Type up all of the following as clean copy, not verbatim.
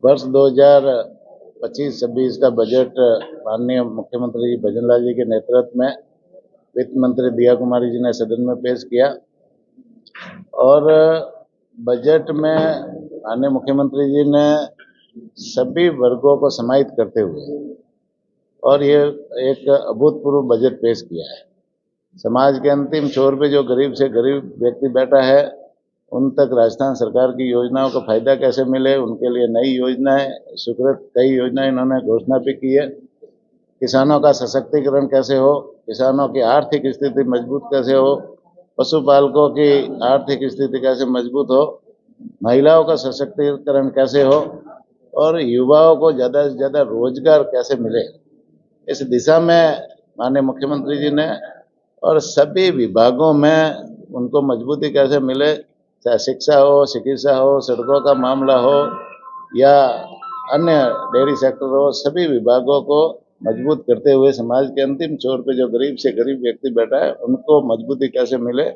वर्ष 2025-26 का बजट माननीय मुख्यमंत्री भजन लाल जी के नेतृत्व में वित्त मंत्री दिया कुमारी जी ने सदन में पेश किया और बजट में माननीय मुख्यमंत्री जी ने सभी वर्गों को समाहित करते हुए और ये एक अभूतपूर्व बजट पेश किया है। समाज के अंतिम छोर पे जो गरीब से गरीब व्यक्ति बैठा है उन तक राजस्थान सरकार की योजनाओं का फायदा कैसे मिले, उनके लिए नई योजनाएं, स्वीकृत कई योजनाएं इन्होंने घोषणा भी की है। किसानों का सशक्तिकरण कैसे हो, किसानों की आर्थिक स्थिति मजबूत कैसे हो, पशुपालकों की आर्थिक स्थिति कैसे मजबूत हो, महिलाओं का सशक्तिकरण कैसे हो और युवाओं को ज़्यादा से ज़्यादा रोजगार कैसे मिले, इस दिशा में माननीय मुख्यमंत्री जी ने और सभी विभागों में उनको मजबूती कैसे मिले, चाहे शिक्षा हो, चिकित्सा हो, सड़कों का मामला हो या अन्य डेयरी सेक्टर हो, सभी विभागों को मजबूत करते हुए समाज के अंतिम छोर पे जो गरीब से गरीब व्यक्ति बैठा है उनको मजबूती कैसे मिले,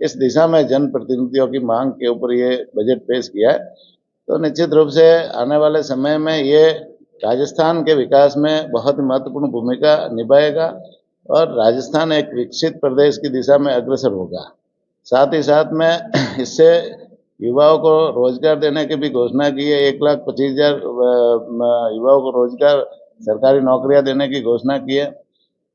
इस दिशा में जनप्रतिनिधियों की मांग के ऊपर ये बजट पेश किया है। तो निश्चित रूप से आने वाले समय में ये राजस्थान के विकास में बहुत महत्वपूर्ण भूमिका निभाएगा और राजस्थान एक विकसित प्रदेश की दिशा में अग्रसर होगा। साथ ही साथ में इससे युवाओं को रोजगार देने की भी घोषणा की है। 1,25,000 युवाओं को रोजगार, सरकारी नौकरियां देने की घोषणा की है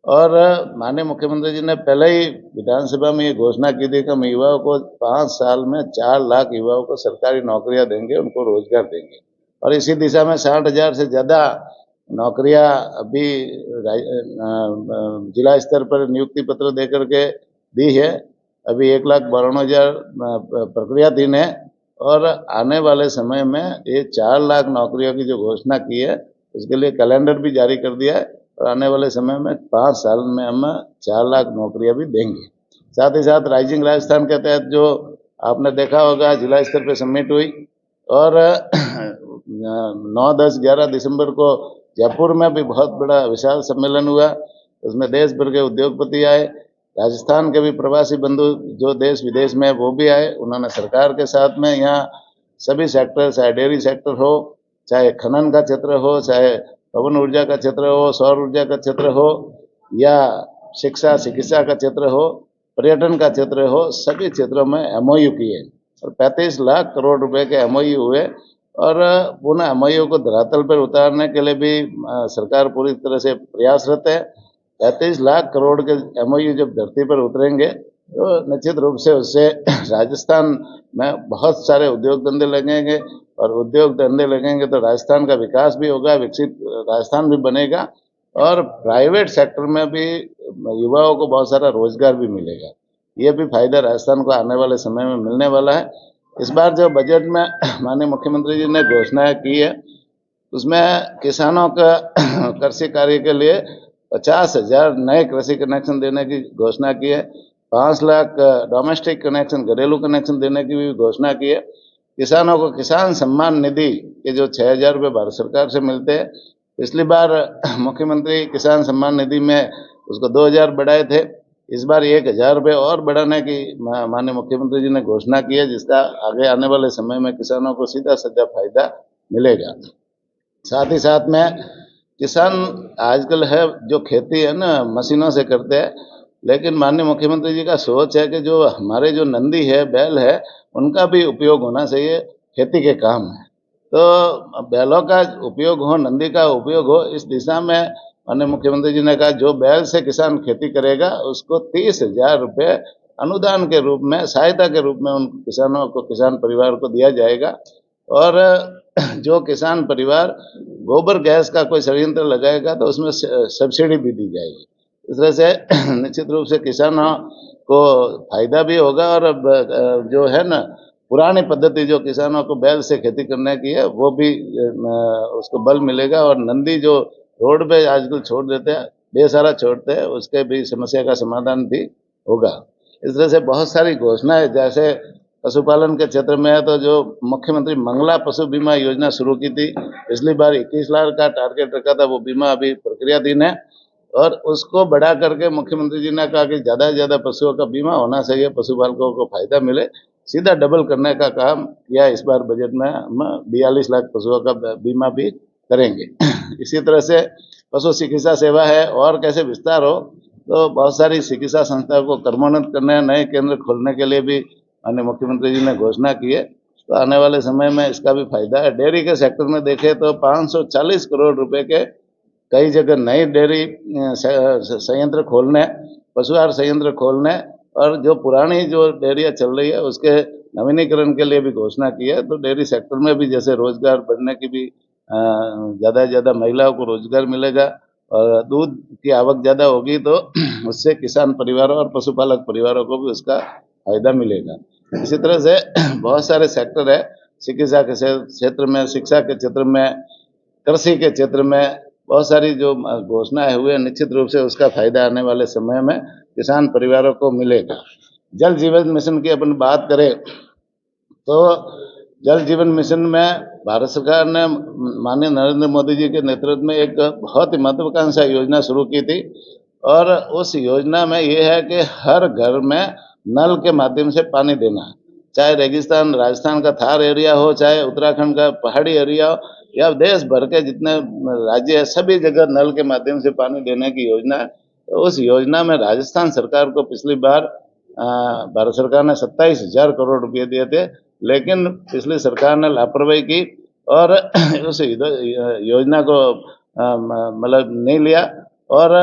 और माननीय मुख्यमंत्री जी ने पहले ही विधानसभा में ये घोषणा की थी कि हम युवाओं को 5 साल में 4 लाख युवाओं को सरकारी नौकरियां देंगे, उनको रोजगार देंगे और इसी दिशा में 60,000 से ज़्यादा नौकरियां अभी जिला स्तर पर नियुक्ति पत्र दे करके दी है। अभी 1,92,000 प्रक्रियाधीन है और आने वाले समय में ये 4 लाख नौकरियों की जो घोषणा की है उसके लिए कैलेंडर भी जारी कर दिया है और आने वाले समय में 5 साल में हम 4 लाख नौकरियां भी देंगे। साथ ही साथ राइजिंग राजस्थान के तहत जो आपने देखा होगा जिला स्तर पर समिट हुई और 9, 10, 11 दिसंबर को जयपुर में भी बहुत बड़ा विशाल सम्मेलन हुआ। उसमें देश भर के उद्योगपति आए, राजस्थान के भी प्रवासी बंधु जो देश विदेश में वो भी आए। उन्होंने सरकार के साथ में यहाँ सभी सेक्टर, चाहे डेयरी सेक्टर हो, चाहे खनन का क्षेत्र हो, चाहे पवन ऊर्जा का क्षेत्र हो, सौर ऊर्जा का क्षेत्र हो या शिक्षा चिकित्सा का क्षेत्र हो, पर्यटन का क्षेत्र हो, सभी क्षेत्रों में MOU किए और 35 लाख करोड़ रुपए के MOU हुए और उन MOU को धरातल पर उतारने के लिए भी सरकार पूरी तरह से प्रयासरत है। 35 लाख करोड़ के MOU जब धरती पर उतरेंगे तो निश्चित रूप से उससे राजस्थान में बहुत सारे उद्योग धंधे लगेंगे और उद्योग धंधे लगेंगे तो राजस्थान का विकास भी होगा, विकसित राजस्थान भी बनेगा और प्राइवेट सेक्टर में भी युवाओं को बहुत सारा रोजगार भी मिलेगा। ये भी फायदा राजस्थान को आने वाले समय में मिलने वाला है। इस बार जो बजट में माननीय मुख्यमंत्री जी ने घोषणाएं की है उसमें किसानों का कृषि कार्य के लिए 50,000 नए कृषि कनेक्शन देने की घोषणा की है। 5 लाख डोमेस्टिक कनेक्शन, घरेलू कनेक्शन देने की भी घोषणा की है। किसानों को किसान सम्मान निधि के जो 6,000 रुपये भारत सरकार से मिलते हैं, पिछली बार मुख्यमंत्री किसान सम्मान निधि में उसको 2,000 बढ़ाए थे। इस बार 1,000 रुपये और बढ़ाने की माननीय मुख्यमंत्री जी ने घोषणा की है, जिसका आगे आने वाले समय में किसानों को सीधा सीधा फायदा मिलेगा। साथ ही साथ में किसान आजकल है जो खेती है ना मशीनों से करते हैं, लेकिन माननीय मुख्यमंत्री जी का सोच है कि जो हमारे जो नंदी है, बैल है, उनका भी उपयोग होना चाहिए खेती के काम में। तो बैलों का उपयोग हो, नंदी का उपयोग हो, इस दिशा में माननीय मुख्यमंत्री जी ने कहा जो बैल से किसान खेती करेगा उसको 30,000 रुपये अनुदान के रूप में, सहायता के रूप में उन किसानों को, किसान परिवार को दिया जाएगा और जो किसान परिवार गोबर गैस का कोई संयंत्र लगाएगा तो उसमें सब्सिडी भी दी जाएगी। इस तरह से निश्चित रूप से किसानों को फायदा भी होगा और जो है ना पुरानी पद्धति जो किसानों को बैल से खेती करने की है वो भी उसको बल मिलेगा और नंदी जो रोड पे आजकल छोड़ देते हैं, बेसहारा छोड़ते हैं, उसके भी समस्या का समाधान भी होगा। इस तरह से बहुत सारी घोषणाएं, जैसे पशुपालन के क्षेत्र में है तो जो मुख्यमंत्री मंगला पशु बीमा योजना शुरू की थी, पिछली बार 21 लाख का टारगेट रखा था, वो बीमा अभी प्रक्रियाधीन है और उसको बढ़ा करके मुख्यमंत्री जी ने कहा कि ज़्यादा से ज़्यादा पशुओं का बीमा होना चाहिए, पशुपालकों को फायदा मिले। सीधा डबल करने का काम किया। इस बार बजट में हम 42 लाख पशुओं का बीमा भी करेंगे। इसी तरह से पशु चिकित्सा सेवा है और कैसे विस्तार हो, तो बहुत सारी चिकित्सा संस्थाओं को कर्मोन्नत करने, नए केंद्र खोलने के लिए भी माननीय मुख्यमंत्री जी ने घोषणा की है। तो आने वाले समय में इसका भी फायदा है। डेयरी के सेक्टर में देखें तो 540 करोड़ रुपए के कई जगह नई डेयरी संयंत्र खोलने, पशुआहार संयंत्र खोलने, और जो पुरानी जो डेयरियाँ चल रही है उसके नवीनीकरण के लिए भी घोषणा की है। तो डेयरी सेक्टर में भी जैसे रोजगार बढ़ने की भी ज़्यादा से ज़्यादा महिलाओं को रोजगार मिलेगा और दूध की आवक ज़्यादा होगी तो उससे किसान परिवारों और पशुपालक परिवारों को भी उसका फायदा मिलेगा। इसी तरह से बहुत सारे सेक्टर है, चिकित्सा के क्षेत्र में, शिक्षा के क्षेत्र में, कृषि के क्षेत्र में बहुत सारी जो घोषणाएं हुए, निश्चित रूप से उसका फायदा आने वाले समय में किसान परिवारों को मिलेगा। जल जीवन मिशन की अपन बात करें तो जल जीवन मिशन में भारत सरकार ने माननीय नरेंद्र मोदी जी के नेतृत्व में एक बहुत ही महत्वाकांक्षा योजना शुरू की थी। और उस योजना में ये है कि हर घर में नल के माध्यम से पानी देना, चाहे रेगिस्तान राजस्थान का थार एरिया हो, चाहे उत्तराखंड का पहाड़ी एरिया हो, या देश भर के जितने राज्य है, सभी जगह नल के माध्यम से पानी देने की योजना है। तो उस योजना में राजस्थान सरकार को पिछली बार भारत सरकार ने 27,000 करोड़ रुपए दिए थे, लेकिन पिछली सरकार ने लापरवाही की और उस योजना को मतलब नहीं लिया, और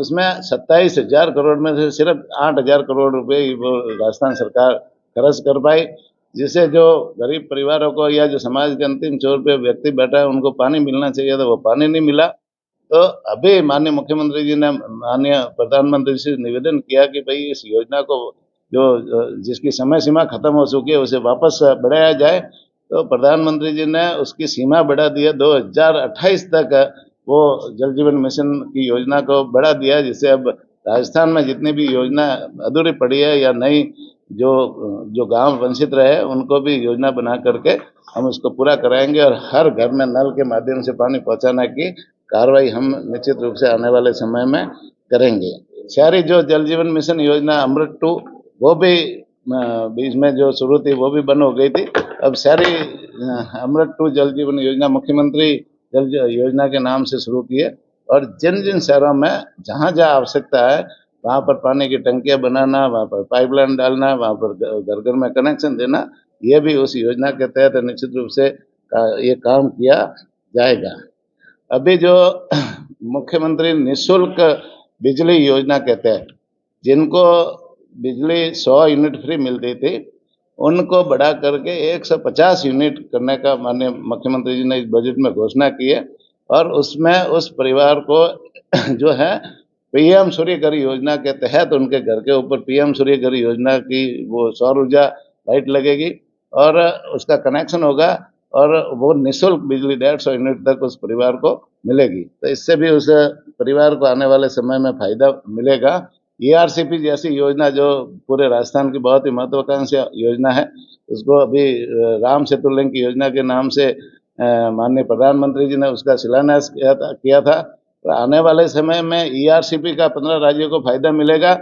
उसमें 27,000 करोड़ में से सिर्फ 8,000 करोड़ रुपए वो राजस्थान सरकार खर्च कर पाई, जिससे जो गरीब परिवारों को या जो समाज के अंतिम छोर पे व्यक्ति बैठा है उनको पानी मिलना चाहिए था, वो पानी नहीं मिला। तो अभी माननीय मुख्यमंत्री जी ने माननीय प्रधानमंत्री से निवेदन किया कि भाई इस योजना को जो जिसकी समय सीमा खत्म हो चुकी है उसे वापस बढ़ाया जाए। तो प्रधानमंत्री जी ने उसकी सीमा बढ़ा दी है, 2028 तक वो जल जीवन मिशन की योजना को बढ़ा दिया, जिससे अब राजस्थान में जितनी भी योजना अधूरी पड़ी है या नई जो जो गांव वंचित रहे उनको भी योजना बना करके हम उसको पूरा कराएंगे और हर घर में नल के माध्यम से पानी पहुंचाने की कार्रवाई हम निश्चित रूप से आने वाले समय में करेंगे। शहरी जो जल जीवन मिशन योजना अमृत 2 वो भी बीच में जो शुरू थी वो भी बंद हो गई थी। अब शहरी अमृत 2 जल जीवन योजना मुख्यमंत्री जल योजना के नाम से शुरू की है, और जिन जिन शहरों में जहाँ जहाँ आवश्यकता है वहाँ पर पानी की टंकियाँ बनाना, वहाँ पर पाइपलाइन डालना, वहाँ पर घर घर में कनेक्शन देना, ये भी उस योजना के तहत निश्चित रूप से ये काम किया जाएगा। अभी जो मुख्यमंत्री निःशुल्क बिजली योजना के तहत जिनको बिजली 100 यूनिट फ्री मिलती थी उनको बढ़ा करके 150 यूनिट करने का माननीय मुख्यमंत्री जी ने इस बजट में घोषणा की है। और उसमें उस परिवार को जो है पीएम सूर्य घर योजना के तहत उनके घर के ऊपर पीएम सूर्य घर योजना की वो सौर ऊर्जा लाइट लगेगी और उसका कनेक्शन होगा और वो निःशुल्क बिजली 150 यूनिट तक उस परिवार को मिलेगी। तो इससे भी उस परिवार को आने वाले समय में फायदा मिलेगा। ईआरसीपी जैसी योजना जो पूरे राजस्थान की बहुत ही महत्वाकांक्षी योजना है, उसको अभी राम सेतु लिंक योजना के नाम से माननीय प्रधानमंत्री जी ने उसका शिलान्यास किया था। तो आने वाले समय में ईआरसीपी का 15 राज्यों को फायदा मिलेगा।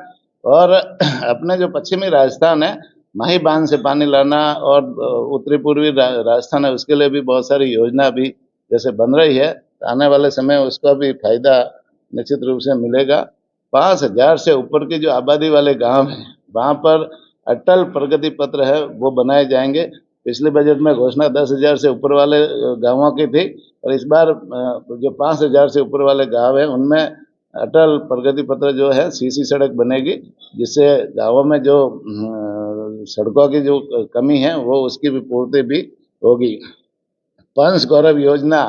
और अपने जो पश्चिमी राजस्थान है, माही बांध से पानी लाना और उत्तरी पूर्वी राजस्थान है, उसके लिए भी बहुत सारी योजना भी जैसे बन रही है। तो आने वाले समय उसका भी फायदा निश्चित रूप से मिलेगा। 5,000 से ऊपर की जो आबादी वाले गांव हैं वहाँ पर अटल प्रगति पत्र है वो बनाए जाएंगे। पिछले बजट में घोषणा 10,000 से ऊपर वाले गांवों की थी, और इस बार जो 5,000 से ऊपर वाले गांव हैं उनमें अटल प्रगति पत्र जो है सीसी सड़क बनेगी, जिससे गांवों में जो सड़कों की जो कमी है वो उसकी भी पूर्ति भी होगी। पंच गौरव योजना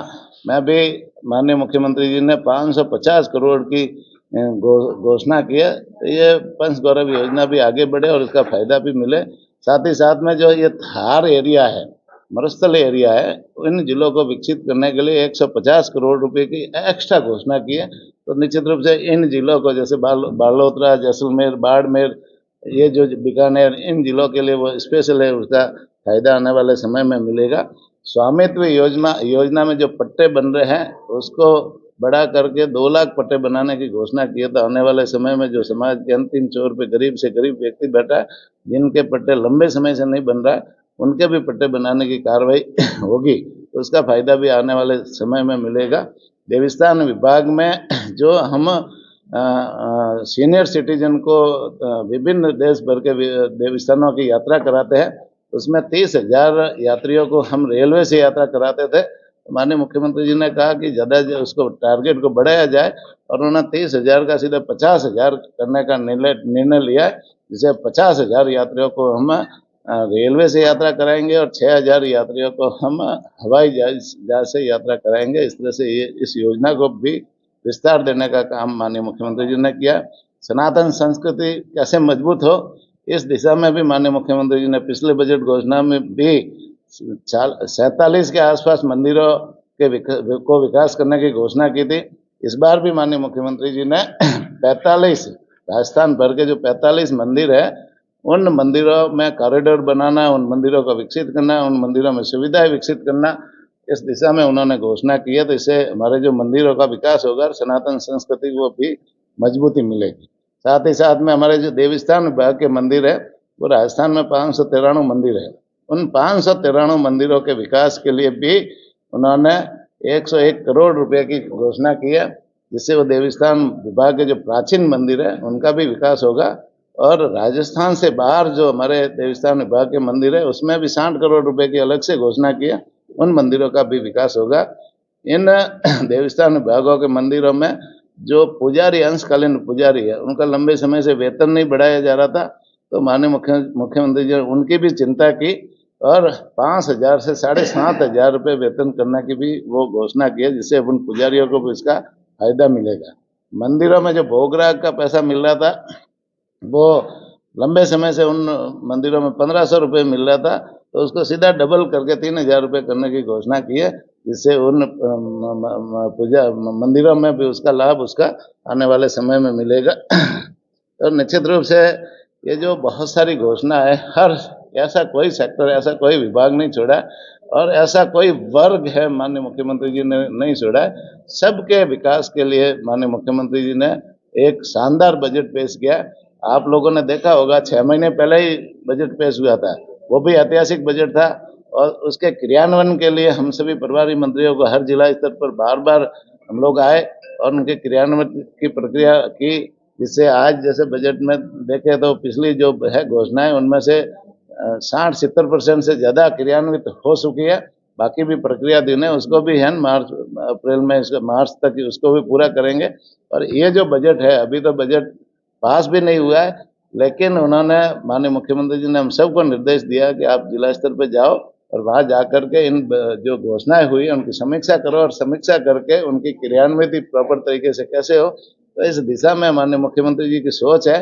में भी माननीय मुख्यमंत्री जी ने 550 करोड़ की घोषणा की है। तो ये पंच गौरव योजना भी आगे बढ़े और इसका फायदा भी मिले। साथ ही साथ में जो ये थार एरिया है, मरुस्थल एरिया है, इन जिलों को विकसित करने के लिए 150 करोड़ रुपए की एक्स्ट्रा घोषणा की है। तो निश्चित रूप से इन जिलों को जैसे बालोतरा, जैसलमेर, बाड़मेर, ये जो बीकानेर, इन जिलों के लिए वो स्पेशल है, उसका फायदा आने वाले समय में मिलेगा। स्वामित्व योजना में जो पट्टे बन रहे हैं उसको बढ़ा करके 2 लाख पट्टे बनाने की घोषणा की है। तो आने वाले समय में जो समाज के अंतिम छोर पे गरीब से गरीब व्यक्ति बैठा है, जिनके पट्टे लंबे समय से नहीं बन रहा है, उनके भी पट्टे बनाने की कार्रवाई होगी, तो उसका फायदा भी आने वाले समय में मिलेगा। देवस्थान विभाग में जो हम सीनियर सिटीजन को विभिन्न देश भर के देवस्थानों की यात्रा कराते हैं, उसमें 30,000 यात्रियों को हम रेलवे से यात्रा कराते थे। माननीय मुख्यमंत्री जी ने कहा कि ज़्यादा उसको टारगेट को बढ़ाया जाए, और उन्होंने 30,000 का सीधा 50,000 करने का निर्णय लिया है, जिसे 50,000 यात्रियों को हम रेलवे से यात्रा कराएंगे और 6,000 यात्रियों को हम हवाई जहाज से यात्रा कराएंगे। इस तरह से इस योजना को भी विस्तार देने का काम माननीय मुख्यमंत्री जी ने किया। सनातन संस्कृति कैसे मजबूत हो, इस दिशा में भी माननीय मुख्यमंत्री जी ने पिछले बजट घोषणा में भी 47 के आसपास मंदिरों को विकास करने की घोषणा की थी। इस बार भी माननीय मुख्यमंत्री जी ने 45 राजस्थान भर के जो 45 मंदिर है, उन मंदिरों में कॉरिडोर बनाना, उन मंदिरों को विकसित करना, उन मंदिरों में सुविधाएं विकसित करना, इस दिशा में उन्होंने घोषणा की है। तो इससे हमारे जो मंदिरों का विकास होगा और सनातन संस्कृति को भी मजबूती मिलेगी। साथ ही साथ में हमारे जो देवस्थान विभाग के मंदिर है, वो राजस्थान में 593 मंदिर है। उन 593 मंदिरों के विकास के लिए भी उन्होंने 101 करोड़ रुपए की घोषणा की है, जिससे वो देवस्थान विभाग के जो प्राचीन मंदिर है उनका भी विकास होगा। और राजस्थान से बाहर जो हमारे देवस्थान विभाग के मंदिर है, उसमें भी 60 करोड़ रुपए की अलग से घोषणा की है, उन मंदिरों का भी विकास होगा। इन देवस्थान विभागों के मंदिरों में जो पुजारी, अंशकालीन पुजारी है, उनका लंबे समय से वेतन नहीं बढ़ाया जा रहा था, तो माननीय मुख्यमंत्री जी ने उनकी भी चिंता की और 5,000 से 7,500 रुपये वेतन करने की भी वो घोषणा की है, जिससे उन पुजारियों को भी इसका फायदा मिलेगा। मंदिरों में जो भोगराग का पैसा मिल रहा था, वो लंबे समय से उन मंदिरों में 1,500 रुपये मिल रहा था, तो उसको सीधा डबल करके 3,000 रुपये करने की घोषणा की है, जिससे उन पूजा मंदिरों में भी उसका लाभ उसका आने वाले समय में मिलेगा। और निश्चित रूप से ये जो बहुत सारी घोषणा है, हर ऐसा कोई सेक्टर, ऐसा कोई विभाग नहीं छोड़ा और ऐसा कोई वर्ग है माननीय मुख्यमंत्री जी ने नहीं छोड़ा है। सबके विकास के लिए माननीय मुख्यमंत्री जी ने एक शानदार बजट पेश किया। आप लोगों ने देखा होगा 6 महीने पहले ही बजट पेश हुआ था, वो भी ऐतिहासिक बजट था, और उसके क्रियान्वयन के लिए हम सभी प्रभारी मंत्रियों को हर जिला स्तर पर बार बार हम लोग आए और उनके क्रियान्वयन की प्रक्रिया की, जिससे आज जैसे बजट में देखे तो पिछली जो है घोषणाएं, उनमें से 60-70% से ज़्यादा क्रियान्वित हो चुकी है। बाकी भी प्रक्रिया दिन है, उसको भी है मार्च अप्रैल में, इसका मार्च तक उसको भी पूरा करेंगे। और ये जो बजट है, अभी तो बजट पास भी नहीं हुआ है, लेकिन उन्होंने माननीय मुख्यमंत्री जी ने हम सबको निर्देश दिया कि आप जिला स्तर पर जाओ और वहाँ जा करके इन जो घोषणाएं हुई है उनकी समीक्षा करो, और समीक्षा करके उनकी क्रियान्वित प्रॉपर तरीके से कैसे हो, तो इस दिशा में माननीय मुख्यमंत्री जी की सोच है